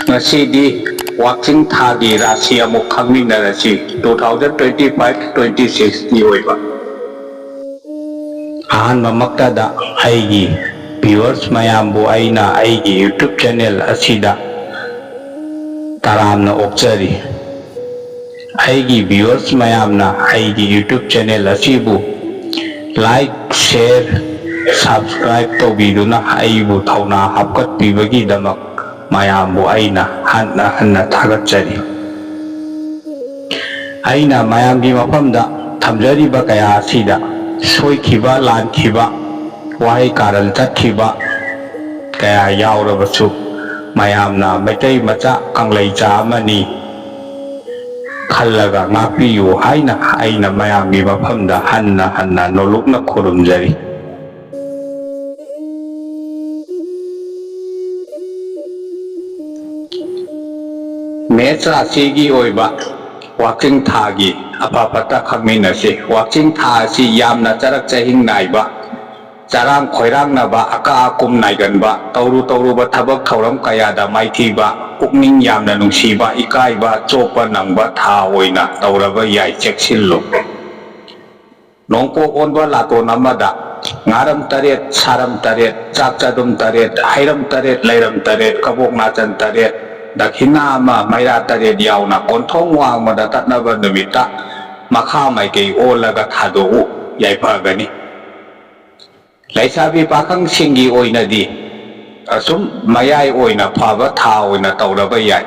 ꯉꯁꯤꯗꯤ ꯋꯥꯛꯆꯤꯡ ꯊꯥꯒꯤ ꯔꯥꯁꯤ ꯑꯃꯨꯛ ꯈꯪꯃꯤꯟꯅꯔꯁꯤ 2025-26ꯒꯤ ꯑꯣꯏꯕ ꯑꯍꯥꯟꯕꯃꯛꯇꯗ ꯑꯩꯒꯤ ꯚ꯭ꯌꯨꯋꯔꯁ ꯃꯌꯥꯝꯕꯨ ꯑꯩꯅ ꯑꯩꯒꯤ ꯌꯨꯇ꯭ꯌꯨꯕ ꯆꯦꯅꯦꯜ ꯑꯁꯤꯗ ꯇꯔꯥꯝꯅ ꯑꯣꯛꯆꯔꯤ꯫ ꯑꯩꯒꯤ ꯚ꯭ꯌꯨꯋꯔꯁ ꯃꯌꯥꯝꯅ ꯑꯩꯒꯤ ꯌꯨꯇ꯭ꯌꯨꯕ ꯆꯦꯅꯦꯜ ꯑꯁꯤꯕꯨ ꯂꯥꯏꯛ, ꯁꯦꯌꯔ, ꯁꯕꯁꯀ꯭ꯔꯥꯏꯕ ꯇꯧꯕꯤꯗꯨꯅ ꯑꯩꯕꯨ ꯊꯧꯅꯥ ꯍꯥꯞꯀꯠꯄꯤꯕꯒꯤꯗꯃꯛ ꯃꯌꯥꯝꯕꯨ ꯑꯩꯅ ꯍꯟꯅ ꯍꯟꯅ ꯊꯥꯒꯠꯆꯔꯤ꯫ ꯑꯩꯅ ꯃꯌꯥꯝꯒꯤ ꯃꯐꯝꯗ ꯊꯝꯖꯔꯤꯕ ꯀꯌా ꯑꯁꯤꯗ ꯁꯣꯏꯈꯤꯕ, ꯂꯥꯟꯈꯤꯕ, ꯋꯥꯍꯩ ꯀꯥꯔꯟ ꯆꯠꯈꯤꯕ ꯀꯌా ꯌꯥꯎꯔꯕꯁꯨ ꯃꯌꯥꯝꯅ ꯃꯩꯇꯩ ꯃꯆꯥ ꯀꯪꯂꯩꯆꯥ ꯑꯃꯅꯤ ꯈꯜꯂꯒ ꯉꯥꯛꯄꯤꯌꯨ ꯍꯥꯏꯅ ꯑꯩꯅ ꯃꯌꯥꯝꯒꯤ ꯃꯐꯝꯗ ꯍꯟꯅ ꯍꯟꯅ ꯅꯣꯂꯨꯛꯅ ꯈꯨꯔꯨꯝꯖꯔꯤ꯫ ꯃꯦꯁ ꯔꯥꯁꯤꯒꯤ ꯑꯣꯏꯕ ꯋꯥꯛꯆꯤꯡ ꯊꯥꯒꯤ ꯑꯐ ꯐꯠꯇ ꯈꯪꯃꯤꯟꯅꯁꯤ꯫ ꯋꯥꯛꯆꯤꯡ ꯊꯥ ꯑꯁꯤ ꯌꯥꯝꯅ ꯆꯔꯛ ꯆꯍꯤꯡ ꯅꯥꯏꯕ, ꯆꯔꯥꯡ ꯈꯣꯏꯔꯥꯡꯅꯕ, ꯑꯀꯥ ꯑꯀꯨꯝ ꯅꯥꯏꯒꯟꯕ, ꯇꯧꯔꯨꯕ ꯊꯕꯛ ꯊꯧꯔꯝ ꯀꯌꯥꯗ ꯃꯥꯏꯊꯤꯕ, ꯄꯨꯛꯅꯤꯡ ꯌꯥꯝꯅ ꯅꯨꯡꯁꯤꯕ, ꯏꯀꯥꯏꯕ, ꯆꯣꯞꯄ ꯅꯪꯕ ꯊꯥ ꯑꯣꯏꯅ ꯇꯧꯔꯕ ꯌꯥꯏ, ꯆꯦꯛꯁꯤꯜꯂꯨ꯫ ꯅꯣꯡꯄꯣꯛ ꯑꯣꯟꯕ ꯂꯥꯇꯣꯟ ꯑꯃꯗ ꯉꯥꯔꯝ 3, ꯁꯥꯔꯝ 3, ꯆꯥꯛ ꯆꯥꯗꯨꯝ 3, ꯍꯩꯔꯝ 3, ꯂꯩꯔꯝ 3, ꯀꯕꯣꯛ ꯅꯥꯆꯟ 3, ꯗꯈꯤꯅꯥ ꯑꯃ, ꯃꯩꯔꯥ 3 ꯌꯥꯎꯅ ꯀꯣꯟꯊꯣꯡ ꯋꯥꯡꯃꯗ ꯇꯠꯅꯕ ꯅꯨꯃꯤꯠꯇ ꯃꯈꯥ ꯃꯥꯏꯀꯩ ꯑꯣꯜꯂꯒ ꯊꯥꯗꯣꯛꯎ, ꯌꯥꯏꯐꯒꯅꯤ꯫ ꯂꯩꯁꯥꯕꯤ ꯄꯥꯈꯪꯁꯤꯡꯒꯤ ꯑꯣꯏꯅꯗꯤ ꯑꯁꯨꯝ ꯃꯌꯥꯏ ꯑꯣꯏꯅ ꯐꯕ ꯊꯥ ꯑꯣꯏꯅ ꯇꯧꯔꯕ ꯌꯥꯏ꯫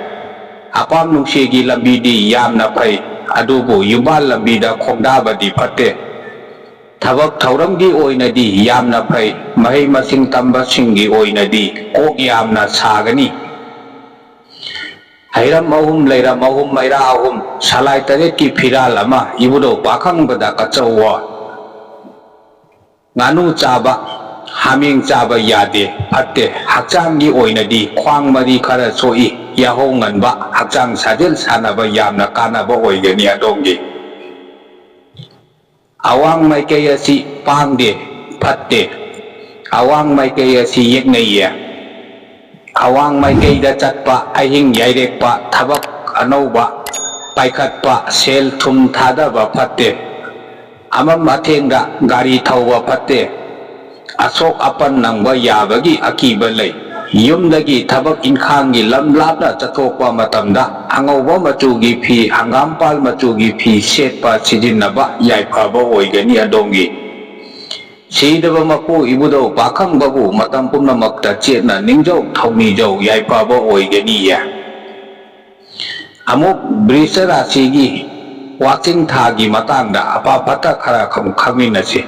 ꯑꯄꯥꯝ ꯅꯨꯡꯁꯤꯒꯤ ꯂꯝꯕꯤꯗꯤ ꯌꯥꯝꯅ ꯐꯩ, ꯑꯗꯨꯕꯨ ꯌꯨꯝꯕꯥꯜ ꯂꯝꯕꯤꯗ ꯈꯣꯡꯗꯥꯕꯗꯤ ꯐꯠꯇꯦ꯫ ꯊꯕꯛ ꯊꯧꯔꯝꯒꯤ ꯑꯣꯏꯅꯗꯤ ꯌꯥꯝꯅ ꯐꯩ, ꯃꯍꯩ ꯃꯁꯤꯡ ꯇꯝꯕꯁꯤꯡꯒꯤ ꯑꯣꯏꯅꯗꯤ ꯀꯣꯛ ꯌꯥꯝꯅ ꯁꯥꯒꯅꯤ꯫ ꯍꯩꯔꯝ 3, ꯂꯩꯔꯝ 3, ꯃꯩꯔꯥ 3, ꯁꯂꯥꯏ 3ꯀꯤ ꯐꯤꯔꯥꯜ ꯑꯃ ꯏꯕꯨꯙꯧ ꯄꯥꯈꯪꯕꯗ ꯀꯠꯆꯧꯋꯣ꯫ ꯉꯥꯅꯨ ꯆꯥꯕ, ꯍꯥꯃꯦꯡ ꯆꯥꯕ ꯌꯥꯗꯦ, ꯐꯠꯇꯦ꯫ ꯍꯛꯆꯥꯡꯒꯤ ꯑꯣꯏꯅꯗꯤ ꯈ꯭ꯋꯥꯡ ꯃꯔꯤ ꯈꯔ ꯁꯣꯛꯏ, ꯌꯥꯍꯧ ꯉꯟꯕ, ꯍꯛꯆꯥꯡ ꯁꯥꯖꯦꯜ ꯁꯥꯟꯅꯕ ꯌꯥꯝꯅ ꯀꯥꯟꯅꯕ ꯑꯣꯏꯒꯅꯤ ꯑꯗꯣꯝꯒꯤ꯫ ꯑꯋꯥꯡ ꯃꯥꯏꯀꯩ ꯑꯁꯤ ꯄꯥꯡꯗꯦ, ꯐꯠꯇꯦ꯫ ꯑꯋꯥꯡ ꯃꯥꯏꯀꯩ ꯑꯁꯤ ꯌꯦꯛꯅꯩꯌꯦ꯫ ꯑꯋꯥꯡ ꯃꯥꯏꯀꯩꯗ ꯆꯠꯄ, ꯑꯍꯤꯡ ꯌꯥꯏꯔꯦꯛꯄ, ꯊꯕꯛ ꯑꯅꯧꯕ ꯄꯥꯏꯈꯠꯄ, ꯁꯦꯜ ꯊꯨꯝ ꯊꯥꯗꯕ ꯐꯠꯇꯦ꯫ ꯑꯃꯝ ꯑꯊꯦꯡꯗ ꯒꯥꯔꯤ ꯊꯧꯕ ꯐꯠꯇꯦ, ꯑꯁꯣꯛ ꯑꯄꯟ ꯅꯪꯕ ꯌꯥꯕꯒꯤ ꯑꯀꯤꯕ ꯂꯩ꯫ ꯌꯨꯝꯗꯒꯤ ꯊꯕꯛ ꯏꯟꯈꯥꯡꯒꯤ ꯂꯝ ꯂꯥꯞꯅ ꯆꯠꯊꯣꯛꯄ ꯃꯇꯝꯗ ꯑꯉꯧꯕ ꯃꯆꯨꯒꯤ ꯐꯤ, ꯍꯪꯒꯥꯝꯄꯥꯜ ꯃꯆꯨꯒꯤ ꯐꯤ ꯁꯦꯠꯄ ꯁꯤꯖꯤꯟꯅꯕ ꯌꯥꯏꯐꯕ ꯑꯣꯏꯒꯅꯤ ꯑꯗꯣꯝꯒꯤ꯫ ꯁꯤꯗꯕ ꯃꯄꯨ ꯏꯕꯨꯙꯧ ꯄꯥꯈꯪꯕꯕꯨ ꯃꯇꯝ ꯄꯨꯝꯅꯃꯛꯇ ꯆꯦꯠꯅ ꯅꯤꯡꯖꯧ ꯊꯧꯅꯤꯖꯧ, ꯌꯥꯏꯐꯕ ꯑꯣꯏꯒꯅꯤꯌꯦ꯫ ꯑꯃꯨꯛ ꯕ꯭ꯔꯤꯁ ꯔꯥꯁꯤꯒꯤ ꯋꯥꯛꯆꯤꯡ ꯊꯥꯒꯤ ꯃꯇꯥꯡꯗ ꯑꯐ ꯐꯠꯇ ꯈꯔ ꯈꯪꯃꯤꯟꯅꯁꯤ꯫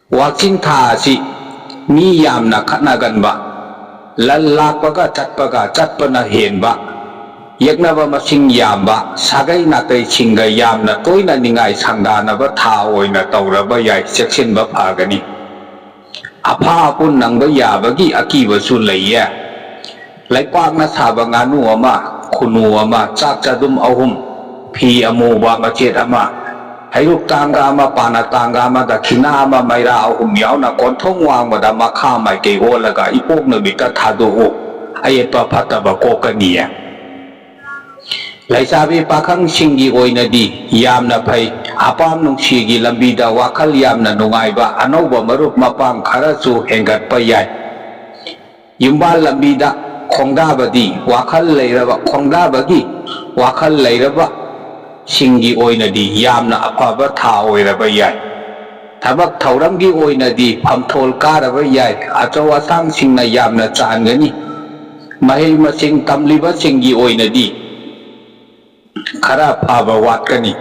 ꯋꯥꯛꯆꯤꯡ ꯊꯥ ꯑꯁꯤ ꯃꯤ ꯌꯥꯝꯅ ꯈꯠꯅꯒꯟꯕ, ꯂꯟ ꯂꯥꯛꯄꯒ ꯆꯠꯄꯅ ꯍꯦꯟꯕ, ꯌꯦꯛꯅꯕ ꯃꯁꯤꯡ ꯌꯥꯝꯕ, ꯁꯥꯒꯩ ꯅꯥꯇꯩꯁꯤꯡꯒ ꯌꯥꯝꯅ ꯇꯣꯏꯅ ꯅꯤꯡꯉꯥꯏ ꯁꯪꯗꯥꯅꯕ ꯊꯥ ꯑꯣꯏꯅ ꯇꯧꯔꯕ ꯌꯥꯏ, ꯆꯦꯛꯁꯤꯟꯕ ꯐꯒꯅꯤ꯫ ꯑꯐꯥ ꯑꯄꯨꯟ ꯅꯪꯕ ꯌꯥꯕꯒꯤ ꯑꯀꯤꯕꯁꯨ ꯂꯩꯌꯦ꯫ ꯂꯩꯄꯥꯛꯅ ꯁꯥꯕ ꯉꯥꯅꯨ ꯑꯃ, ꯈꯨꯟꯅꯨ ꯑꯃ, ꯆꯥꯛ ꯆꯥꯗꯨꯝ 3, ꯐꯤ ꯑꯃꯨꯕ ꯃꯆꯦꯠ ꯑꯃ, ꯍꯩꯔꯨꯛ ꯇꯥꯡꯒ ꯑꯃ, ꯄꯥꯅ ꯇꯥꯡꯒ ꯑꯃ, ꯗꯈꯤꯅꯥ ꯑꯃ, ꯃꯩꯔꯥ 3 ꯌꯥꯎꯅ ꯀꯣꯟꯊꯣꯡ ꯋꯥꯡꯃꯗ ꯃꯈꯥ ꯃꯥꯏꯀꯩ ꯑꯣꯜꯂꯒ ꯏꯄꯣꯛ ꯅꯨꯃꯤꯠꯇ ꯊꯥꯗꯣꯛꯎ, ꯑꯌꯦꯠꯄ ꯐꯠꯇꯕ ꯀꯣꯛꯀꯅꯤꯌꯦ꯫ ꯂꯩꯁꯥꯕꯤ ꯄꯥꯈꯪꯁꯤꯡꯒꯤ ꯑꯣꯏꯅꯗꯤ ꯌꯥꯝꯅ ꯐꯩ, ꯑꯄꯥꯝ ꯅꯨꯡꯁꯤꯒꯤ ꯂꯝꯕꯤꯗ ꯋꯥꯈꯜ ꯌꯥꯝꯅ ꯅꯨꯡꯉꯥꯏꯕ, ꯑꯅꯧꯕ ꯃꯔꯨꯞ ꯃꯄꯥꯡ ꯈꯔꯁꯨ ꯍꯦꯟꯒꯠꯄ ꯌꯥꯏ꯫ ꯌꯨꯝꯕꯥꯜ ꯂꯝꯕꯤꯗ ꯈꯣꯡꯗꯥꯕꯒꯤ ꯋꯥꯈꯜ ꯂꯩꯔꯕ ꯁꯤꯡꯒꯤ ꯑꯣꯏꯅꯗꯤ ꯌꯥꯝꯅ ꯑꯐꯕ ꯊꯥ ꯑꯣꯏꯔꯕ ꯌꯥꯏ꯫ ꯊꯕꯛ ꯊꯧꯔꯝꯒꯤ ꯑꯣꯏꯅꯗꯤ ꯐꯝꯊꯣꯜ ꯀꯥꯔꯕ ꯌꯥꯏ, ꯑꯆꯧ ꯑꯁꯥꯡꯁꯤꯡꯅ ꯌꯥꯝꯅ ꯆꯥꯟꯒꯅꯤ꯫ ꯃꯍꯩ ꯃꯁꯤꯡ ꯇꯝꯂꯤꯕꯁꯤꯡꯒꯤ ꯑꯣꯏꯅꯗꯤ ꯈꯔ ꯐꯕ ꯋꯥꯠꯀꯅꯤ꯫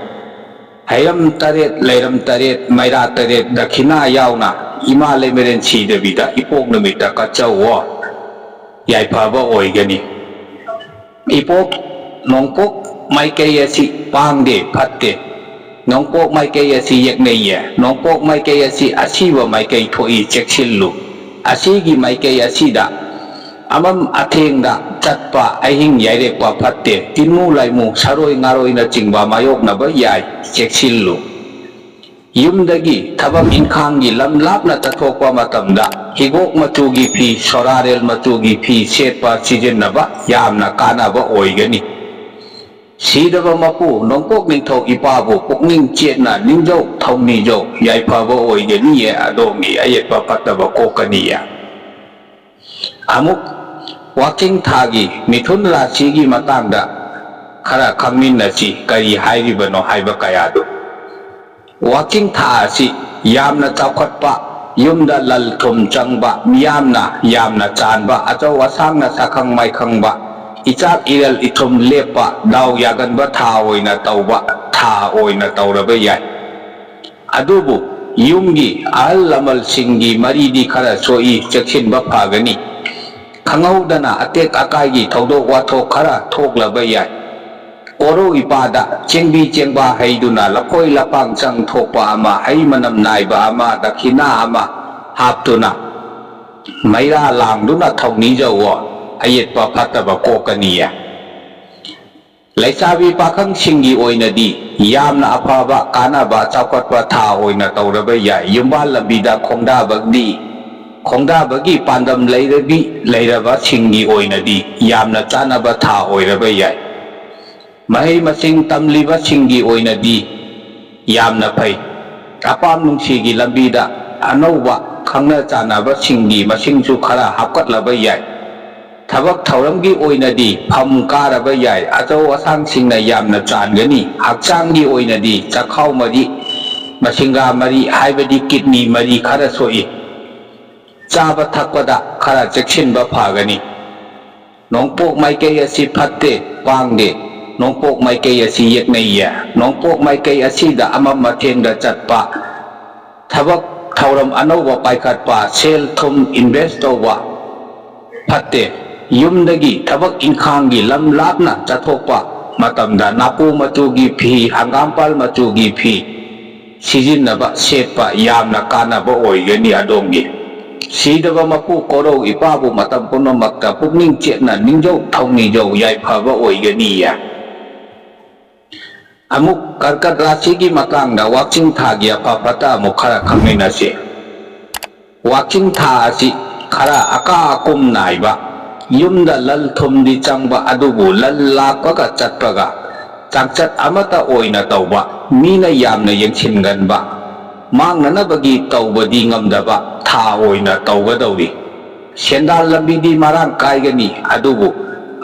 ꯍꯩꯔꯝ 3, ꯂꯩꯔꯝ 3, ꯃꯩꯔꯥ 3, ꯗꯈꯤꯅꯥ ꯌꯥꯎꯅ ꯏꯃꯥ ꯂꯩꯃꯔꯦꯟ ꯁꯤꯗꯕꯤꯗ ꯏꯄꯣꯛ ꯅꯨꯃꯤꯠꯇ ꯀꯠꯆꯧꯋꯣ, ꯌꯥꯏꯐꯕ ꯑꯣꯏꯒꯅꯤ꯫ ꯅꯣꯡꯄꯣꯛ ꯃꯥꯏꯀꯩ ꯑꯁꯤ ꯄꯥꯡꯗꯦ, ꯐꯠꯇꯦ꯫ ꯅꯣꯡꯄꯣꯛ ꯃꯥꯏꯀꯩ ꯑꯁꯤ ꯌꯦꯛꯅꯩꯌꯦ꯫ ꯅꯣꯡꯄꯣꯛ ꯃꯥꯏꯀꯩ ꯑꯁꯤ ꯑꯁꯤꯕ ꯃꯥꯏꯀꯩ ꯊꯣꯛꯏ, ꯆꯦꯛꯁꯤꯜꯂꯨ꯫ ꯑꯁꯤꯒꯤ ꯃꯥꯏꯀꯩ ꯑꯁꯤꯗ ꯑꯃꯝ ꯑꯊꯦꯡꯗ ꯆꯠꯄ, ꯑꯍꯤꯡ ꯌꯥꯏꯔꯦꯛꯄ ꯐꯠꯇꯦ꯫ ꯇꯤꯟꯃꯨ ꯂꯥꯏꯃꯨ, ꯁꯔꯣꯏ ꯉꯥꯔꯣꯏꯅꯆꯤꯡꯕ ꯃꯥꯌꯣꯛꯅꯕ ꯌꯥꯏ, ꯆꯦꯛꯁꯤꯜꯂꯨ꯫ Yumdagi tabak inkhanggi lam lapna tathokpa matamda higok machugi phi sorarel machugi phi setpa sijinnaba yamna kanaba oigani sidaba mapu nongpok ningthau ipabu pukning chetna ningjau thongni jau yaifaba oigani ye adongi ayetpa pataba kokani ya amuk waking thagi mithun rashigi matangda khara khangminnasi kari hairibano haiba kayadu Waking tha si yamna chawkhatpa yumda lal thum changba miyamna yamna chanba achau asangna sakhang maikhangba ichak irel ithum lepa daw yaganba tha oina tauba tha oina tauraba yai adubu yumgi ahal lamal singgi maridi khara soi cheksinba phagani khanghaudana atek akaigi thodok wathok khara thoklaba yai Oro ipada cengbi cengba haiduna lakoi lapang sang thokpa ama hai manam naiba ama dakhina ama haptuna maira langduna thongni jawo ayetpa phataba kokaniya Laisabi pakhang singi oinadi yamna afaba kanaba chawkatpa tha oina tauraba yai yumbal lambida khongdabagi pandam leiraba singi oinadi yamna chanaba tha oiraba yai Mahai masing tamliba singgi oinadi yamna phai apam nungsigi lambida anauba khangna chanaba singgi masingsu khara hapkatlaba yai thabak thauramgi oinadi pham karaba yai achau asang singna yamna changani hakchanggi oinadi chakhau mari masinga mari haibadi kidney mari khara soi chaba thakpada khara cheksinba phagani nongpok maikei asi phatte pangde Nongpok maikei asi yeknaiya nongpok maikei asida amam mathengda chatpa thabak thauram anauba paikhatpa sel thum invest tawba phatte yumdagi thabak inkhanggi lam lapna chathokpa matamda napu machugi phi hangampal machugi phi sijinnaba setpa yamna kanaba oigani adongi sidaba mapu korau ipabu matam punamakta pukning chetna ningjau thongni jau yaifaba oigani ya Amuk karkat rasigi matangda waking thagi apapata amuk khara khangminasi waking tha asi khara aka akum naiba yumda lal thumdi changba adubu lal lakpaga chatpaga changchat amata oina tauba mina yamna yengsinganba mangnanabagi taubadi ngamdaba tha oina taugadawri sendal lambidi marang kaigani adubu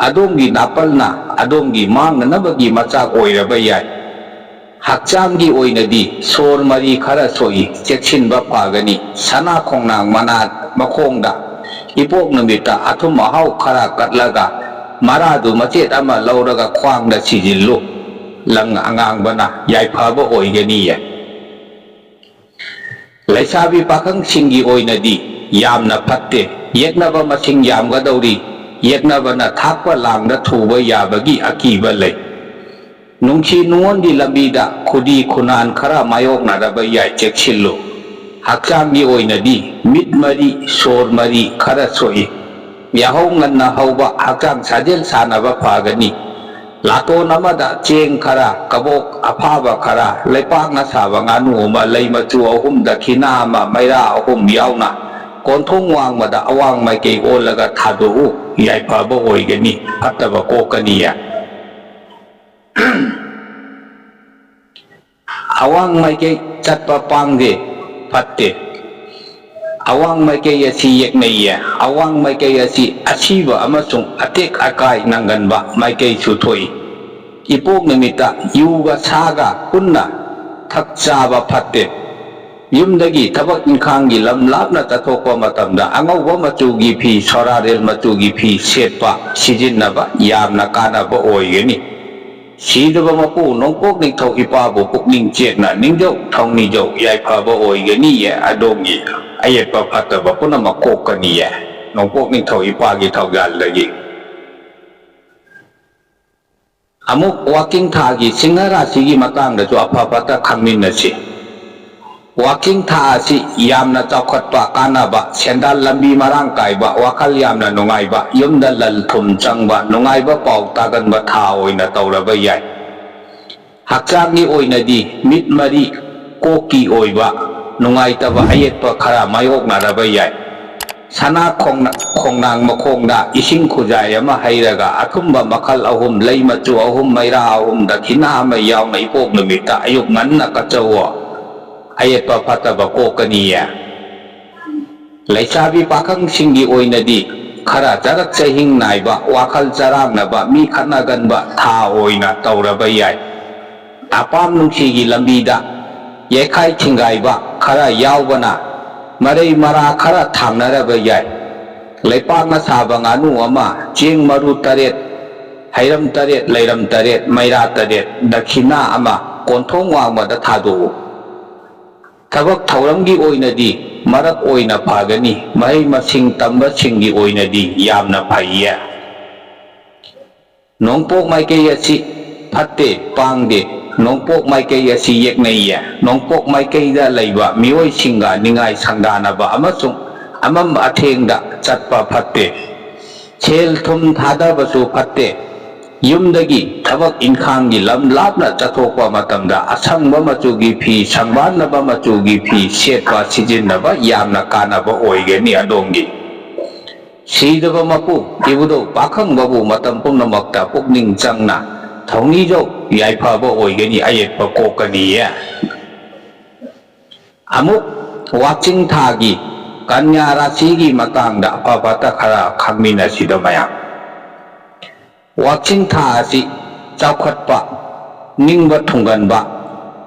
adongi napalna adongi mangnanabagi machak oiraba yai hakchanggi oinadi sor mari khara soi cheksinba phagani sana khongnang manat makhongda ipok numita athum mahau khara katlaga maradu machet ama lauraga khwangda sijillu lang angangbana yaiphaba oigani ya Laisabi pakhang singgi oinadi yamna phatte yeknaba masing yamgadawri yeknabana thakpa langda thuba yabagi akiba lei Nungsi nungondi lambida khudi khunan khara mayoknaraba yai cheksillu hakchanggi oinadi mit mari sor mari khara soi yahau nganna hauba hakchang sajel sanaba phagani lato namada cheng khara kabok aphaba khara leipak na saba nganu ma leimachu ahum dakhina ma maira ahum yauna konthong wangmada awang maikei olaga thadu yaifaba oigani phataba kokaniya Awang maikei chatpa pangde phatte awang maikei asi yeknaiya awang maikei asi asiba amasung atek akai nanganba maikei suthoi ipok namita yuga saga kunna thakchaba phatte yumdagi thabak inkhanggi lam lapna tathokpa matamda angauba machugi phi sorarel machugi phi setpa sijinnaba yamna kanaba oigani Sidaba mapu nongpok ningthau ipabu pukning chetna ningjau thongni jau yaifaba oigani ya adongi ayetpa phataba punama kokani ya nongpok ningthau ipagi thaugal lagi Amuk waking thagi singara sigi matangda jo apapata khangminnasi Waking tha asi yamna chawkhatpa kanaba sendal lambi marang kaiba wakal yamna nungaiba yumda lal thum changba nungaiba pau taganba tha oina tauraba yai hakchanggi oinadi mit mari koki oiba nungaitaba ayetpa khara mayoknaraba yai sana khongnang makhongda ising khujai ama hairaga athumba makhal ahum lei machu ahum maira ahum dakhina ama yauna ipok numita ayuk nganna kachawo ayetpa phataba kokaniya leisabi pakhang singi oinadi khara jarak chahing naiba wakhal charangnaba mi khatnaganba tha oina tauraba yai apam nungsigi lambida yekhai thingaiba khara yaubana Maray mara khara thangnaraba yai leipakna saba nganu ama cheng maru taret hairam taret leiram taret maira taret dakhina ama konthong wangmada thadu thabak thauramgi oinadi marak oina phagani mahay masing tamba singgi oinadi yamna phaiya nongpok maikei asi phatte pangde nongpok maikei asi yeknaiya nongpok maikei da leiba mioi singa ningai sangdanaba amasung amam athengda chatpa phatte chel thum thadabasu phatte yumdagi thabak inkhanggi lam lapna chathokpa matamda asangba machugi phi sangbanaba machugi phi setpa sijinnaba yamna kanaba oigani adongi sidaba mapu ibudo pakhang babu matam pumnamakta pukning changna thongni jo yaipaba oigani ayetpa kokaniya amuk wakching thagi kanya rasigi matangda apabata khara khangminasida mayam wakching tha asi chaukhatpa ningba thunganba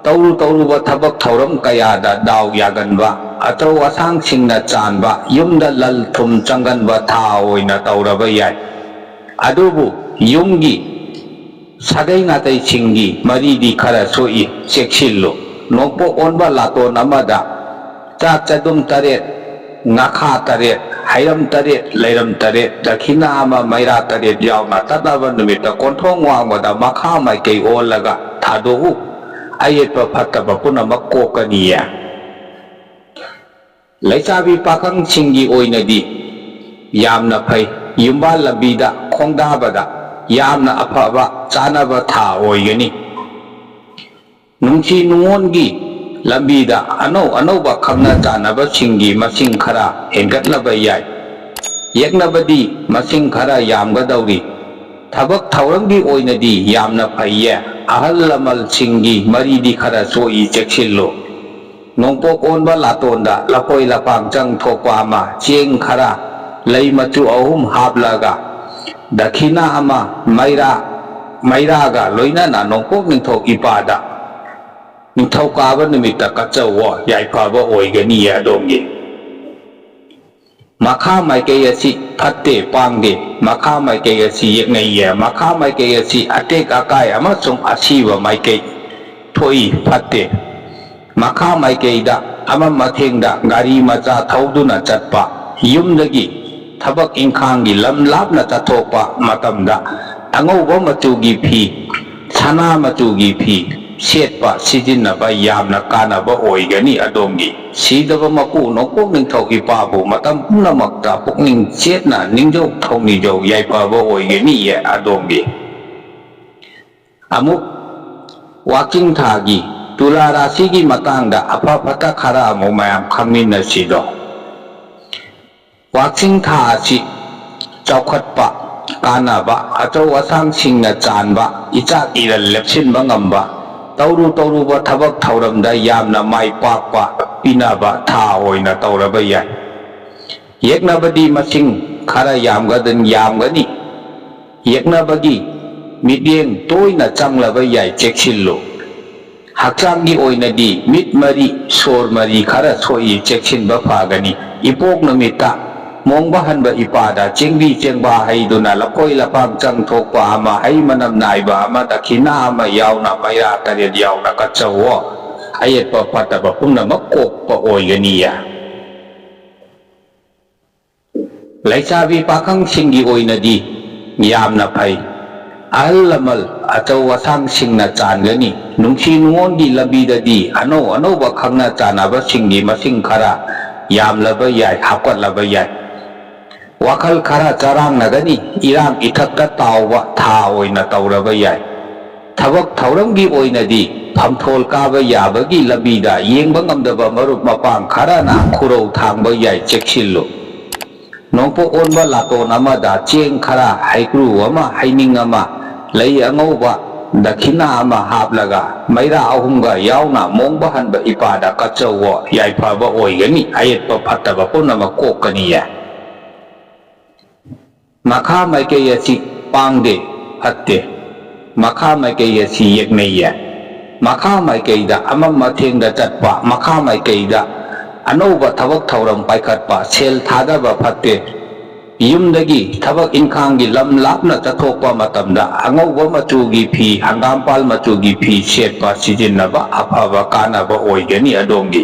tauruba thabak thauram kayada daw yaganba atau asang singna chanba yumda lal thum changanba tha oina tauraba yai adubu yumgi sagai ngatai singgi maridi khara soi cheksillo nongpo onba laton amada chak chadum taret ngakha taret hairam taret leiram taret dakhina ama maira taret yauna tataba numita konthong wangmada makha maikei olaga thadu ayetpa phataba punamak kokaniya leisabi pakhang singgi oinadi yamna phai yumba lambida khongdabada yamna afaba chanaba tha oigani nungsi nungongi lambida anauba khangna chanaba singi masing khara hengatlaba yai yeknabadi masing khara yamgadauri thabak thauramgi oinadi yamna phaiye ahal lamal singi maridi khara soi cheksillo nongpok onba latonda lapoi lapang chang thokpa ama cheng khara lei machu ahum haplaga dakhina ama maira ga loinana nongpok ningthok ipada ningthau kaba numita kachawo yaipaba oigani adongi makha maikei asi phatte pangde makha maikei asi yeknaiya makha maikei asi atek akai amasung asiba maikei thoi phatte makha maikei da ama mathengda gari macha thauduna chatpa yumdagi thabak inkhanggi lam lapna chathokpa matamda angauba machugi phi sana machugi phi setpa sijinnaba yamna kanaba oigani adongi sidaba maku nongpok ningthok ipabu matam punamakta pukning chetna ningjok thongni jo yaipaba oigani ye adongi amuk waking thagi tula rasigi matangda aphaphatha khara amu mayam khangminasido wakching tha asi chaukhatpa kanaba achau asang singna chanba ichak iral lepsinba ngamba tauruba thabak thauramda yamna mai pakpa pinaba tha oina tauraba yai yeknabadi masing khara yamgani yeknabagi midyeng toina changlaba yai cheksillo hakchanggi oinadi mit mari sor mari khara soi cheksinba phagani ipok numita mongba hanba ipada chengbi chengba haiduna lapoi lapang chang thokpa ama hai manam naiba ama dakhina ama yauna maira taret yauna kachawo ayetpa phataba punamak kokpa oiganiya leisabi pakhang singgi oinadi yamna phai ahal lamal achau asang singna changani nungsi nungongi labidadi anauba khangna chanaba singgi masing khara yamlaba yai hapkatlaba yai wakhal khara charang nagani irang ithakka tawba tha oina tauraba yai ꯊꯕꯛ ꯊꯧꯔꯝꯒꯤ ꯑꯣꯏꯅꯗꯤ ꯐꯝꯊꯣꯜ ꯀꯥꯕ ꯌꯥꯕꯒꯤ ꯂꯝꯕꯤꯗ ꯌꯦꯡꯕ ꯉꯝꯗꯕ ꯃꯔꯨꯞ ꯃꯄꯥꯡ ꯈꯔꯅ ꯈꯨꯔꯧ ꯊꯥꯡꯕ ꯌꯥꯏ, ꯆꯦꯛꯁꯤꯜꯂꯨ꯫ ꯅꯣꯡꯄꯣꯛ ꯑꯣꯟꯕ ꯂꯥꯇꯣꯟ ꯑꯃꯗ ꯆꯦꯡ ꯈꯔ, ꯍꯩꯀ꯭ꯔꯨ ꯑꯃ, ꯍꯩꯅꯤꯡ ꯑꯃ, ꯂꯩ ꯑꯉꯧꯕ, ꯗꯈꯤꯅꯥ ꯑꯃ ꯍꯥꯞꯂꯒ ꯃꯩꯔꯥ ꯑꯍꯨꯝꯒ ꯌꯥꯎꯅ ꯃꯣꯡꯕ ꯍꯟꯕ ꯏꯄꯥꯗ ꯀꯠꯆꯧꯋꯣ, ꯌꯥꯏꯐꯕ ꯑꯣꯏꯒꯅꯤ, ꯑꯌꯦꯠꯄ ꯐꯠꯇꯕ ꯄꯨꯝꯅꯃꯛ ꯀꯣꯛꯀꯅꯤꯌꯦ꯫ ꯃꯈꯥ ꯃꯥꯏꯀꯩ ꯑꯁꯤ ꯄꯥꯡꯗꯦ, ꯐꯠꯇꯦ꯫ ꯃꯈꯥ ꯃꯥꯏꯀꯩ ꯑꯁꯤ ꯌꯦꯛꯅꯩꯌꯦ꯫ ꯃꯈꯥ ꯃꯥꯏꯀꯩꯗ ꯑꯃꯝ ꯑꯊꯦꯡꯗ ꯆꯠꯄ, ꯃꯈꯥ ꯃꯥꯏꯀꯩꯗ ꯑꯅꯧꯕ ꯊꯕꯛ ꯊꯧꯔꯝ ꯄꯥꯏꯈꯠꯄ, ꯁꯦꯜ ꯊꯥꯗꯕ ꯐꯠꯇꯦ꯫ ꯌꯨꯝꯗꯒꯤ ꯊꯕꯛ ꯏꯟꯈꯥꯡꯒꯤ ꯂꯝ ꯂꯥꯞꯅ ꯆꯠꯊꯣꯛꯄ ꯃꯇꯝꯗ ꯑꯉꯧꯕ ꯃꯆꯨꯒꯤ ꯐꯤ, ꯍꯪꯒꯥꯝꯄꯥꯜ ꯃꯆꯨꯒꯤ ꯐꯤ ꯁꯦꯠꯄ ꯁꯤꯖꯤꯟꯅꯕ ꯑꯐꯕ ꯀꯥꯟꯅꯕ ꯑꯣꯏꯒꯅꯤ ꯑꯗꯣꯝꯒꯤ꯫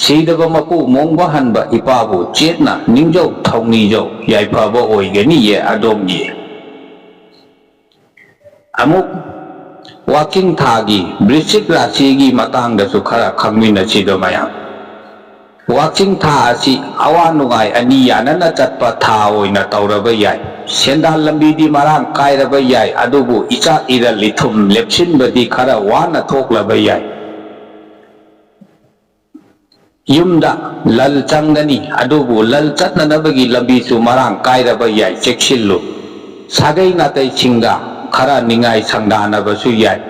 ꯁꯤꯗꯕ ꯃꯄꯨ ꯃꯣꯡꯕ ꯍꯟꯕ ꯏꯄꯥꯕꯨ ꯆꯦꯠꯅ ꯅꯤꯡꯖꯧ ꯊꯧꯅꯤꯖꯧ, ꯌꯥꯏꯐꯕ ꯑꯣꯏꯒꯅꯤꯌꯦ ꯑꯗꯣꯝꯒꯤ꯫ ꯑꯃꯨꯛ ꯋꯥꯛꯆꯤꯡ ꯊꯥꯒꯤ ꯕ꯭ꯔꯤꯁꯆꯤꯛ ꯔꯥశꯤꯒꯤ ꯃꯇꯥꯡꯗꯁꯨ ꯈꯔ ꯈꯪꯃꯤꯟꯅꯁꯤꯗꯣ ꯃꯌꯥꯝ꯫ ꯋꯥꯛꯆꯤꯡ ꯊꯥ ꯑꯁꯤ ꯑꯋꯥ ꯅꯨꯡꯉꯥꯏ ꯑꯅꯤ ꯌꯥꯅꯅ ꯆꯠꯄ ꯊꯥ ꯑꯣꯏꯅ ꯇꯧꯔꯕ ꯌꯥꯏ꯫ ꯁꯦꯟꯗꯥꯟ ꯂꯝꯕꯤꯗꯤ ꯃꯔꯥꯡ ꯀꯥꯏꯔꯕ ꯌꯥꯏ, ꯑꯗꯨꯕꯨ ꯏꯆꯥꯛ ꯏꯔꯜ ꯏꯊꯨꯝ ꯂꯦꯞꯁꯤꯟꯕꯗꯤ ꯈꯔ ꯋꯥꯅ ꯊꯣꯛꯂꯕ ꯌꯥꯏ꯫ ꯌꯨꯝꯗ ꯂꯜ ꯆꯪꯒꯅꯤ, ꯑꯗꯨꯕꯨ ꯂꯜ ꯆꯠꯅꯅꯕꯒꯤ ꯂꯝꯕꯤꯁꯨ ꯃꯔꯥꯡ ꯀꯥꯏꯔꯕ ꯌꯥꯏ, ꯆꯦꯛꯁꯤꯜꯂꯨ꯫ ꯁꯥꯒꯩ ꯅꯥꯇꯩꯁꯤꯡꯒ ꯈꯔ ꯅꯤꯡꯉꯥꯏ ꯁꯪꯗꯥꯅꯕꯁꯨ ꯌꯥꯏ꯫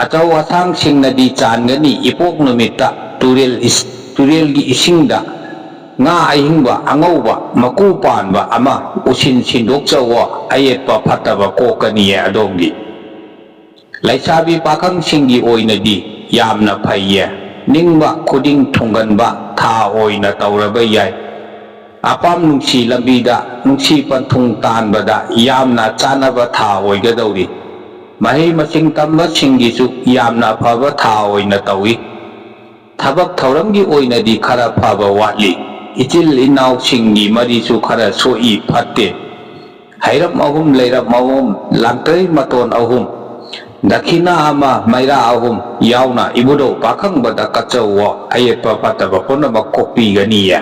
ꯑꯆꯧ ꯑꯁꯥꯡꯁꯤꯡꯅꯗꯤ ꯆꯥꯟꯒꯅꯤ, ꯏꯄꯣꯛ ꯅꯨꯃꯤꯠꯇ ꯇꯨꯔꯦꯜꯒꯤ ꯏꯁꯤꯡꯗ ꯉꯥ ꯑꯍꯤꯡꯕ ꯑꯉꯧꯕ ꯃꯀꯨ ꯄꯥꯟꯕ ꯑꯃ ꯎꯁꯤꯟ ꯁꯤꯟꯗꯣꯛꯆꯧꯋꯣ, ꯑꯌꯦꯠꯄ ꯐꯠꯇꯕ ꯀꯣꯛꯀꯅꯤꯌꯦ ꯑꯗꯣꯝꯒꯤ꯫ ꯂꯩꯁꯥꯕꯤ ꯄꯥꯈꯪꯁꯤꯡꯒꯤ ꯑꯣꯏꯅꯗꯤ ꯌꯥꯝꯅ ꯐꯩꯌꯦ, ꯅꯤꯡꯕ ꯈꯨꯗꯤꯡ ꯊꯨꯡꯒꯟꯕ ꯊꯥ ꯑꯣꯏꯅ ꯇꯧꯔꯕ ꯌꯥꯏ꯫ ꯑꯄꯥꯝ ꯅꯨꯡꯁꯤ ꯂꯝꯕꯤꯗ ꯅꯨꯡꯁꯤ ꯄꯟꯊꯨꯡ ꯇꯥꯟꯕꯗ ꯌꯥꯝꯅ ꯆꯥꯟꯅꯕ ꯊꯥ ꯑꯣꯏꯒꯗꯧꯔꯤ꯫ ꯃꯍꯩ ꯃꯁꯤꯡ ꯇꯝꯕꯁꯤꯡꯒꯤꯁꯨ ꯌꯥꯝꯅ ꯑꯐꯕꯊꯥ ꯑꯣꯏꯅ ꯇꯧꯏ꯫ ꯊꯕꯛ ꯊꯧꯔꯝꯒꯤ ꯑꯣꯏꯅꯗꯤ ꯈꯔ ꯐꯕ ꯋꯥꯠꯂꯤ꯫ ꯏꯆꯤꯜ ꯏꯅꯥꯎꯁꯤꯡꯒꯤ ꯃꯔꯤꯁꯨ ꯈꯔ ꯁꯣꯛꯏ, ꯐꯠꯇꯦ꯫ ꯍꯩꯔꯝ ꯑꯍꯨꯝ, ꯂꯩꯔꯝ ꯑꯍꯨꯝ, ꯂꯥꯡꯇꯔꯩ ꯃꯇꯣꯟ ꯑꯍꯨꯝ, ꯗꯈꯤꯅꯥ ꯑꯃ, ꯃꯩꯔꯥ ꯑꯍꯨꯝ ꯌꯥꯎꯅ ꯏꯕꯨꯙꯧ ꯄꯥꯈꯪꯕꯗ ꯀꯠꯆꯧꯋꯣ, ꯑꯌꯦꯠꯄ ꯐꯠꯇꯕ ꯄꯨꯝꯅꯃꯛ ꯀꯣꯛꯄꯤꯒꯅꯤꯌꯦ꯫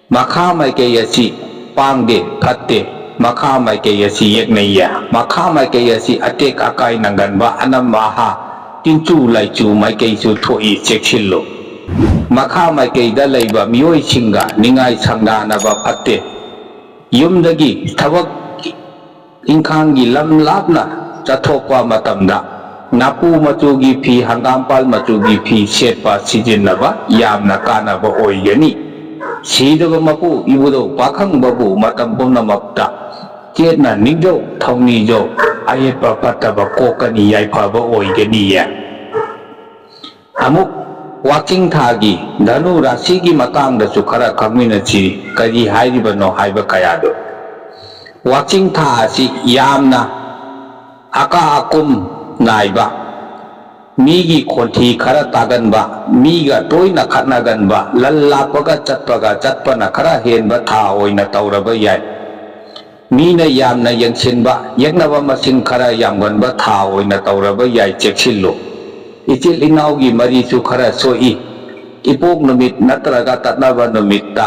ꯃꯈꯥ ꯃꯥꯏꯀꯩ ꯑꯁꯤ ꯄꯥꯡꯗꯦ, ꯐꯠꯇꯦ꯫ ꯃꯈꯥ ꯃꯥꯏꯀꯩ ꯑꯁꯤ ꯌꯦꯛꯅꯩꯌꯦ꯫ ꯃꯈꯥ ꯃꯥꯏꯀꯩ ꯑꯁꯤ ꯑꯇꯦꯛ ꯑꯀꯥꯏ ꯅꯪꯒꯟꯕ, ꯑꯅꯝ ꯑꯍꯥ, ꯇꯤꯟꯆꯨ ꯂꯥꯏꯆꯨ ꯃꯥꯏꯀꯩꯁꯨ ꯊꯣꯛꯏ, ꯆꯦꯛꯁꯤꯜꯂꯨ꯫ ꯃꯈꯥ ꯃꯥꯏꯀꯩꯗ ꯂꯩꯕ ꯃꯤꯑꯣꯏꯁꯤꯡꯒ ꯅꯤꯡꯉꯥꯏ ꯁꯪꯗꯥꯅꯕ ꯐꯠꯇꯦ꯫ ꯌꯨꯝꯗꯒꯤ ꯊꯕꯛ ꯏꯟꯈꯥꯡꯒꯤ ꯂꯝ ꯂꯥꯞꯅ ꯆꯠꯊꯣꯛꯄ ꯃꯇꯝꯗ ꯉꯥꯄꯨ ꯃꯆꯨꯒꯤ ꯐꯤ, ꯍꯪꯒꯥꯝꯄꯥꯜ ꯃꯆꯨꯒꯤ ꯐꯤ ꯁꯦꯠꯄ ꯁꯤꯖꯤꯟꯅꯕ ꯌꯥꯝꯅ ꯀꯥꯟꯅꯕ ꯑꯣꯏꯒꯅꯤ꯫ ꯁꯤꯗꯕ ꯃꯄꯨ ꯏꯕꯨꯙꯧ ꯄꯥꯈꯪꯕꯕꯨ ꯃꯇꯝ ꯄꯨꯝꯅꯃꯛꯇ ꯆꯦꯠꯅ ꯅꯤꯡꯖꯧ ꯊꯧꯅꯤꯖꯧ, ꯑꯌꯦꯠꯄ ꯐꯠꯇꯕ ꯀꯣꯛꯀꯅꯤ, ꯌꯥꯏꯐꯕ ꯑꯣꯏꯒꯅꯤꯌꯦ꯫ ꯑꯃꯨꯛ ꯋꯥꯛꯆꯤꯡ ꯊꯥꯒꯤ ꯙꯅꯨ ꯔꯥశꯤꯒꯤ ꯃꯇꯥꯡꯗꯁꯨ ꯈꯔ ꯈꯪꯃꯤꯟꯅꯁꯤ, ꯀꯔꯤ ꯍꯥꯏꯔꯤꯕꯅꯣ ꯍꯥꯏꯕ ꯀꯌꯥꯗꯣ꯫ ꯋꯥꯛꯆꯤꯡ ꯊꯥ ꯑꯁꯤ ꯌꯥꯝꯅ ꯑꯀꯥ ꯑꯀꯨꯝ ꯅꯥꯏꯕ, ꯃꯤꯒꯤ ꯈꯣꯟꯊꯤ ꯈꯔ ꯇꯥꯒꯟꯕ, ꯃꯤꯒ ꯇꯣꯏꯅ ꯈꯠꯅꯒꯟꯕ, ꯂꯜ ꯂꯥꯛꯄꯒ ꯆꯠꯄꯅꯈꯔ ꯍꯦꯟꯕ ꯊꯥ ꯑꯣꯏꯅ ꯇꯧꯔꯕ ꯌꯥꯏ꯫ ꯃꯤꯅ ꯌꯥꯝꯅ ꯌꯦꯡꯁꯤꯟꯕ, ꯌꯦꯛꯅꯕ ꯃꯁꯤꯡꯈꯔ ꯌꯥꯝꯒꯟꯕ ꯊꯥ ꯑꯣꯏꯅ ꯇꯧꯔꯕ ꯌꯥꯏ, ꯆꯦꯛꯁꯤꯜꯂꯨ꯫ ꯏꯆꯤꯜ ꯏꯅꯥꯎꯒꯤ ꯃꯔꯤꯁꯨ ꯈꯔ ꯁꯣꯛꯏ꯫ ꯏꯄꯣꯛ ꯅꯨꯃꯤꯠ ꯅꯠꯇ꯭ꯔꯒ ꯇꯠꯅꯕ ꯅꯨꯃꯤꯠꯇ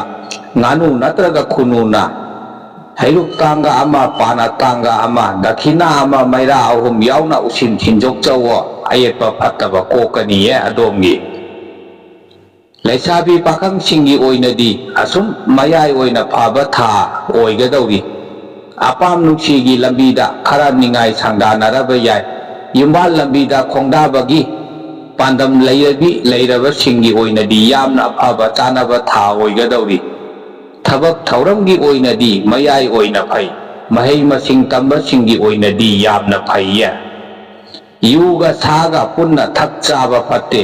ꯉꯥꯅꯨ ꯅꯠꯇ꯭ꯔꯒ ꯈꯨꯅꯨꯅ ꯍꯩꯔꯨꯛ ꯇꯥꯡꯒ ꯑꯃ, ꯄꯥꯅ ꯇꯥꯡꯒ ꯑꯃ, ꯗꯈꯤꯅꯥ ꯑꯃ, ꯃꯩꯔꯥ ꯑꯍꯨꯝ ꯌꯥꯎꯅ ꯎꯁꯤꯟ ꯊꯤꯟꯗꯣꯛꯆꯧꯋꯣ, ꯑꯌꯦꯠꯄ ꯐꯠꯇꯕ ꯀꯣꯛꯀꯅꯤꯌꯦ ꯑꯗꯣꯝꯒꯤ꯫ ꯂꯩꯁꯥꯕꯤ ꯄꯥꯈꯪꯁꯤꯡꯒꯤ ꯑꯣꯏꯅꯗꯤ ꯑꯁꯨꯝ ꯃꯌꯥꯏ ꯑꯣꯏꯅ ꯐꯕ ꯊꯥ ꯑꯣꯏꯒꯗꯧꯔꯤ꯫ ꯑꯄꯥꯝ ꯅꯨꯡꯁꯤꯒꯤ ꯂꯝꯕꯤꯗ ꯈꯔ ꯅꯤꯡꯉꯥꯏ ꯁꯪꯗꯥꯅꯔꯕ ꯌꯥꯏ꯫ ꯌꯨꯝꯕꯥꯜ ꯂꯝꯕꯤꯗ ꯈꯣꯡꯗꯥꯕꯒꯤ ꯄꯥꯟꯗꯝ ꯂꯩꯔꯕꯁꯤꯡꯒꯤ ꯑꯣꯏꯅꯗꯤ ꯌꯥꯝꯅ ꯑꯐꯕ ꯆꯥꯅꯕ ꯊꯥ ꯑꯣꯏꯒꯗꯧꯔꯤ꯫ ꯊꯕꯛ ꯊꯧꯔꯝꯒꯤ ꯑꯣꯏꯅꯗꯤ ꯃꯌꯥꯏ ꯑꯣꯏꯅ ꯐꯩ꯫ ꯃꯍꯩ ꯃꯁꯤꯡ ꯇꯝꯕꯁꯤꯡꯒꯤ ꯑꯣꯏꯅꯗꯤ ꯌꯥꯝꯅ ꯐꯩꯌꯦ꯫ ꯌꯨꯒ ꯁꯥꯒ ꯄꯨꯟꯅ ꯊꯛ ꯆꯥꯕ ꯐꯠꯇꯦ꯫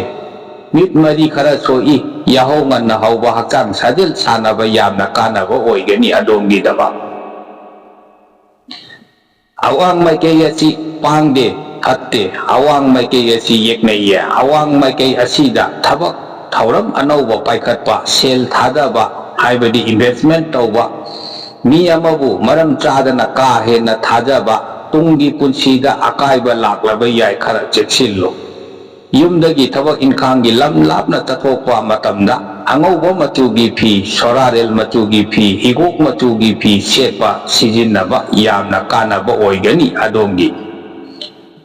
ꯃꯤꯠ ꯃꯔꯤ ꯈꯔ ꯁꯣꯛꯏ꯫ ꯌꯥꯍꯧ ꯉꯟꯅ ꯍꯧꯕ, ꯍꯛꯆꯥꯡ ꯁꯥꯖꯦꯜ ꯁꯥꯟꯅꯕ ꯌꯥꯝꯅ ꯀꯥꯟꯅꯕ ꯑꯣꯏꯒꯅꯤ ꯑꯗꯣꯝꯒꯤꯗꯃꯛ꯫ ꯑꯋꯥꯡ ꯃꯥꯏꯀꯩ ꯑꯁꯤ ꯄꯥꯡꯗꯦ, ꯐꯠꯇꯦ꯫ ꯑꯋꯥꯡ ꯃꯥꯏꯀꯩ ꯑꯁꯤ ꯌꯦꯛꯅꯩꯌꯦ꯫ ꯑꯋꯥꯡ ꯃꯥꯏꯀꯩ ꯑꯁꯤꯗ ꯊꯕꯛ ꯊꯧꯔꯝ ꯑꯅꯧꯕ ꯄꯥꯏꯈꯠꯄ, ꯁꯦꯜ ꯊꯥꯗꯕ ꯍꯥꯏꯕꯗꯤ ꯏꯟꯚꯦꯁꯠꯃꯦꯟꯠ ꯇꯧꯕ, ꯃꯤ ꯑꯃꯕꯨ ꯃꯔꯝ ꯆꯥꯗꯅ ꯀꯥ ꯍꯦꯟꯅ ꯊꯥꯖꯕ, ꯇꯨꯡꯒꯤ ꯄꯨꯟꯁꯤꯗ ꯑꯀꯥꯏꯕ ꯂꯥꯛꯂꯕ ꯌꯥꯏ,ꯈꯔ ꯆꯦꯛꯁꯤꯜꯂꯨ꯫ ꯌꯨꯝꯗꯒꯤ ꯊꯕꯛ ꯏꯟꯈꯥꯡꯒꯤ ꯂꯝ ꯂꯥꯞꯅ ꯆꯠꯊꯣꯛꯄ ꯃꯇꯝꯗ ꯑꯉꯧꯕ ꯃꯆꯨꯒꯤ ꯐꯤ, ꯁꯣꯔꯥꯔꯦꯜ ꯃꯆꯨꯒꯤ ꯐꯤ, ꯍꯤꯒꯣꯛ ꯃꯆꯨꯒꯤ ꯐꯤ ꯁꯦꯠꯄ ꯁꯤꯖꯤꯟꯅꯕ ꯌꯥꯝꯅ ꯀꯥꯟꯅꯕ ꯑꯣꯏꯒꯅꯤ ꯑꯗꯣꯝꯒꯤ꯫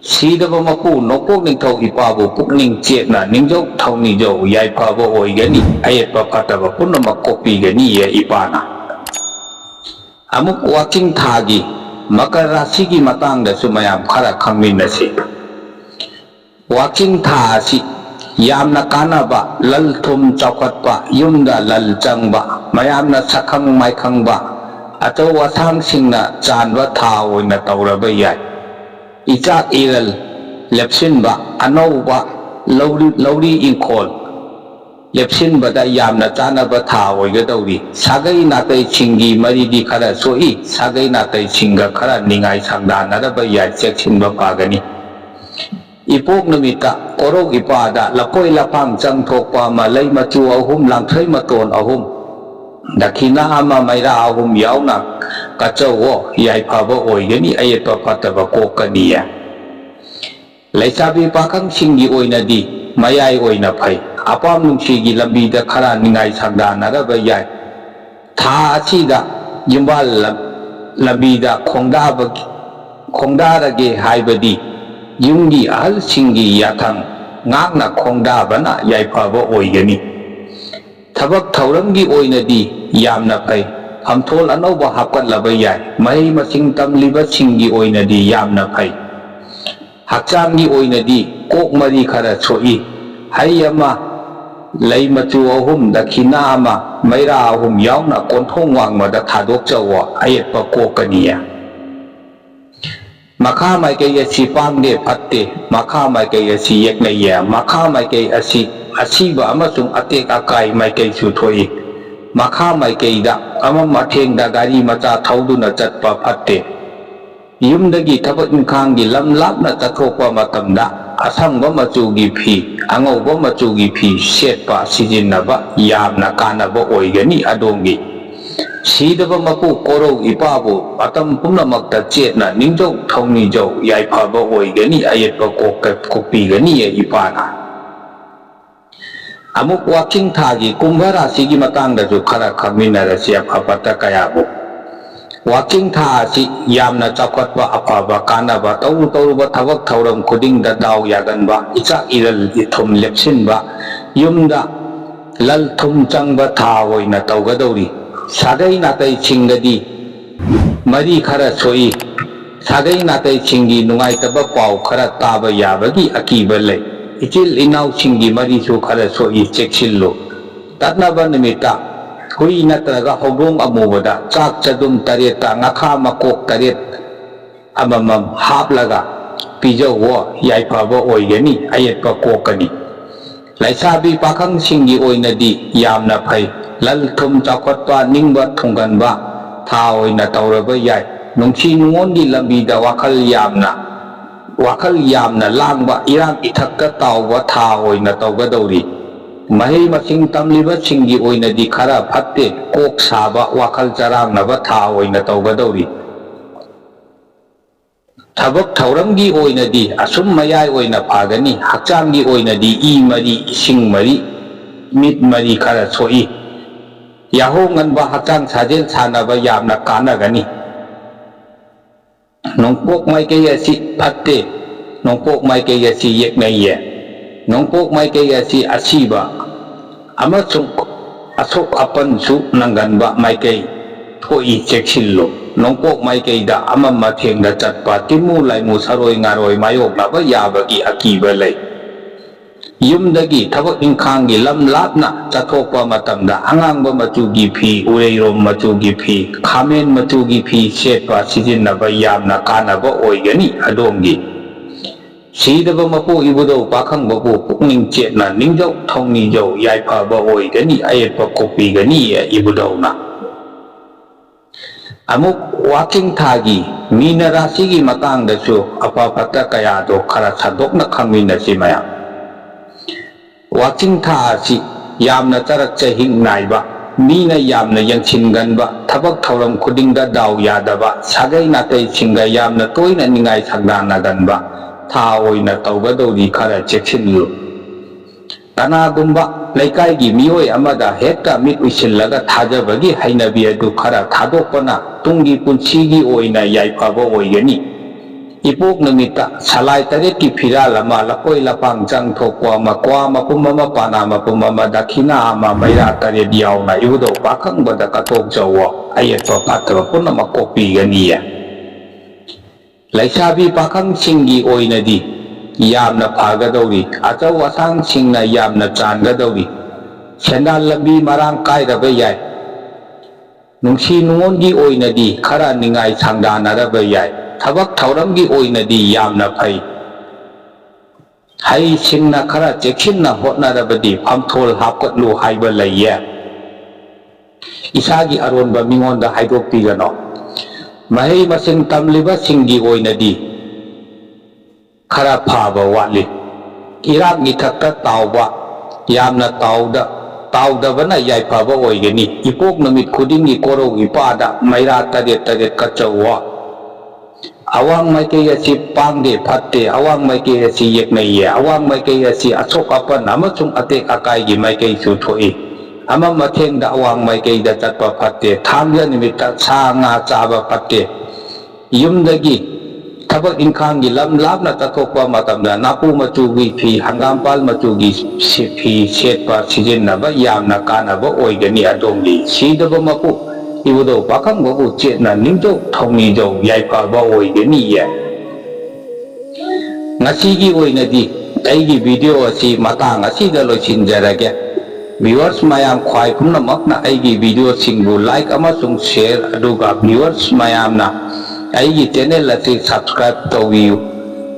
Sidaba mapu nokpok ningthau ipabu pukning chetna ningjau thaunijau yaifaba oigani ayetpa phataba punamak kokpigani ye ipana. Amuk watching thagi Makar Rasigi matangda sumayam khara khangminasi. Watching tha asi yamna kanaba lal thum chawkhatpa yumda lal changba mayamna sakhang maikhangba ato wasang singna chanba tha oina tawraba yai. Ichak iral lepsinba anauba lauri inkol lepsinba da yamna chanaba tha oigadawri sagai natai chingi maridi khara soi sagai natai chinga khara ningai sangdanaraba yai cheksinba pagani. Ipok numita korok ipada lapoi lapang changthokpa malai machu ahum langthai maton ahum dakhina ama maira ahum yauna kachawo yaifaba oigani ayetpa phataba kokaniya. Laisabi pakhang singgi oinadi mayai oina phai apam nungsigi lambida khara ningai sangdanaraba yai. Tha asida yumbal lambida khongdarage haibadi Yungi ahal singi yathang ngakna khongdabana yaifaba oigani. Thabak thauramgi oinadi yamna phai hamthol anauba hapkatlaba yai mahai masing tamliba singi oinadi yamna phai. Hakchamgi oinadi kok mari khara soi hai ama lei machu ahum dakhina ama maira ahum yauna konthong wangmada thadok chawa ayetpa kokaniya. Makha maikei asi pangde phatte makha maikei asi yeknaiya makha maikei asi asiba amasung atek akai maikei su thoi makha maikei da ama matheng da gari macha thauduna chatpa phatte yumdagi thabak inkhang gi lam lapna chathokpa matamda asangba machugi phi angauba machugi phi setpa sijinnaba yamna kanaba oigani adongi. Sidaba mapu korok ipabu atam punamakta chetna ningjau thaunijau yaifaba oigani ayetpa kokpigani ye ipana. Amuk watching thagi kumbha rasigi matangdasu khara khangminarasi afabata kayabu. Watching tha asi yamna chawkhatpa afaba kanaba tawruba thabak thauram khudingda daw yaganba ichak iral ithum lepsinba yumda lal thum changba tha oina tawgadawri. Sagai natai chingadi mari khara soi sagai natai chingi nungai taba pau khara taba yabagi akiba lei ichil inau chingi mari su khara soi cheksillo tatnaba nimita hui natraga hogrong amubada chak chadum tareta ngakha makok taret amamam haplaga pijawo yaifaba oigani ayetpa kokani. Laisabi pakhang singi oinadi yamna phai lal thum chawkhatpa ningba thungganba tha oina tawraba yai nungsi nungongi lambida wakhal yamna langba irang ithakka tawba tha oina tawgadawri mahai masing tamliba singi oinadi khara phatte kok saba wakhal charangnaba tha oina tawgadawri. Thabak thauramgi oinadi asum mayai oina phagani hakchamgi oinadi I mari ising mari mit mari khara soi yaho nganba hakchang sajel sanaba yamna kanagani. Nongpok maikei asi phatte nongpok maikei asi yeknaiye nongpok maikei asi asiba amasung asok apan su nangganba maikei thoi cheksillo. Nongpok maikei da ama mathengda chatpa timu laimu saroi ngaroi mayoknaba yabagi akiba lei. Yumdagi thabak inkhanggi lam lapna chathokpa matamda angangba machugi phi ureirom machugi phi khamen machugi phi setpa sijinnaba yamna kanaba oigani adongi. Sidaba mapu ibudau pakhang bapu pukning chetna ningjau thaunijau yaifaba oigani ayetpa kokpigani ye ibudauna. Amuk watching thagi mina rasigi matangdasu apapata kayado khara sadokna khangminasi mayam. Watching tha asi yamna charak chahing naiba mina yamna yangchinganba thabak thauram khudingda daw yadaba sagai natai chinga yamna toina ningai sagdanaganba tha oina tawgadawri khara cheksinlu. Kanagumba leikaigi mioi amada hekta mit uisillaga thajabagi hainabi adu khara thadokpana tunggi punsigi oina yaifaba oigani. ipok numita salai tariki pira lama lakoi lapang jang thokwa makwa mapumama pana mapumama dakhina ama maira tare diaw na ibudo pakang bada katok jawo ayetwa patra puna makopi ganiya laisabi pakang singi oinadi yamna phagadauri achau asang singna yamna changadauri sendal lambi marang kairaba yai nungsi nungongi oinadi khara ningai sangdanaraba yai tabak thauramgi oinadi yamna phai hai singna khara cheksinna hotnarabadi phamthol hapkatlu haiba laiye isagi aronba mingonda haidokpigano mahei masing tamliba singi oinadi khara phaba watli irang ithakta tauba yamna taudabana yaifaba oigani ipok numit khudingi korong ipada maira taret kachawa awang maikei asi pangde phatte awang maikei asi yeknaiye awang maikei asi achok apan amasung atek akaigi maikei su thoi ama mathengda awang maikei da chatpa phatte thamya nimita sa nga chaba phatte yumdagi tabak ingkhangi lam lapna tathokpa matamda napu machugi phi hangampal machugi phi setpa sijinnaba yamna kanaba oigani adongli sidaba mapu ibudo pakang babu chetna ningjo thongni jo yaipaba oigani ye ngasigi oinadi aigi video asi matang asida loisinjarage viewers mayam khwai pumnamakna aigi video singbu like amasung share aduga viewers mayamna aigi channel asi subscribe tawiyu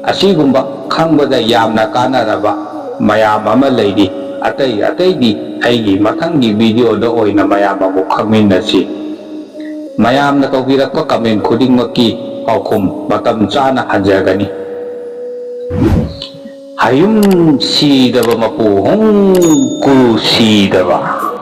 asigumba khangbada yamna kanaraba mayam ama leidi atai aigi mathangi video do oina mayam amu khangminasi mayamna tawbirakpa comment khudingmakki paukhum matam chana hanjagani hayum sidaba mapu hong ku sidaba